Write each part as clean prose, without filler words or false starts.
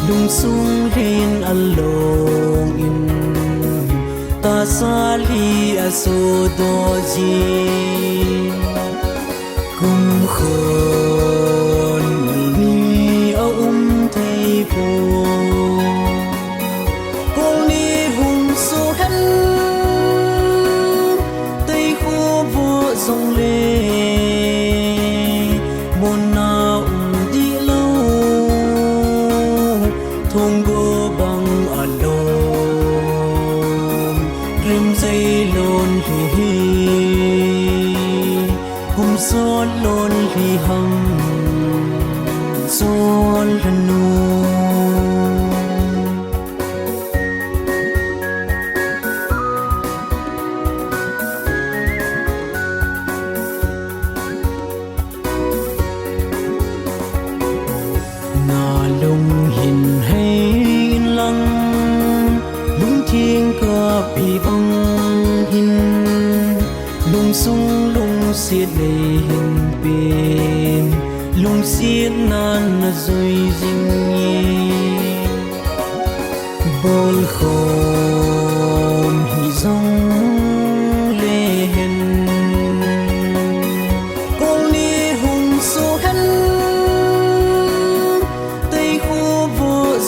lung sung lên along in ta sali aso doji kum khôn ni thấy phù con đi hùng số hắn tây khu vô dòng lê môn nào đi lâu thùng gô bằng ở lông rìm dây lôn hì hùng số lôn hì hầm số lần nô lung hình hay lăng lung thiên cơ bị băng hình lung sung lung xiết đầy hình bên lung xiết nan rồi dinh nhẹ bol khom hi dòng lên con đi hùng số hắn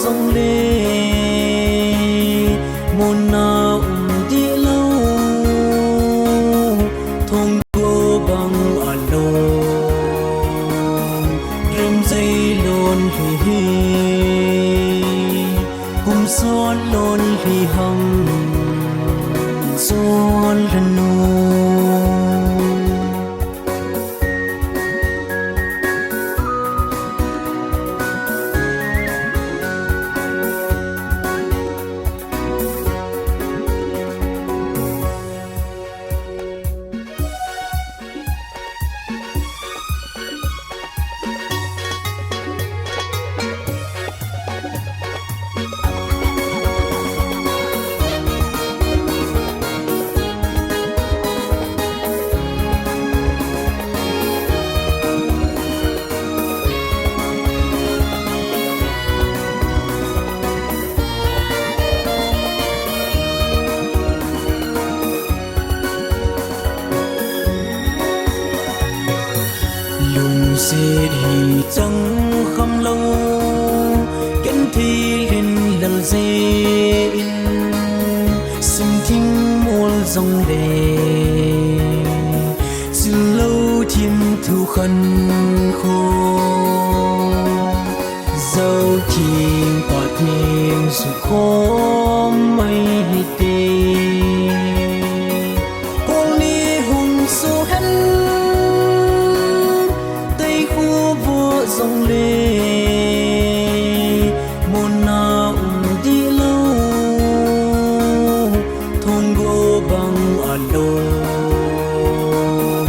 dòng lê môn nào đi lâu thùng gô bằng ở lông rìm dây lôn hì hùng xót lôn hì hầm xót lần nô xiết hì chẳng không lâu kiến thi lên lần dê xin thinh muôn dòng đề xin lâu thiên thu khăn khô dâu thiên quả thiên sự khó mây tê con đi hùng số hắn dòng lê môn nào đi lâu thùng gô bằng ở lông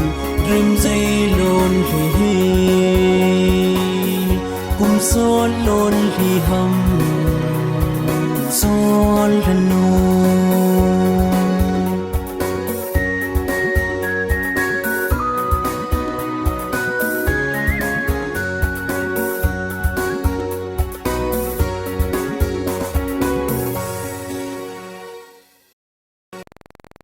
rìm dây lôn hì cùng xót lôn hì hầm xót lần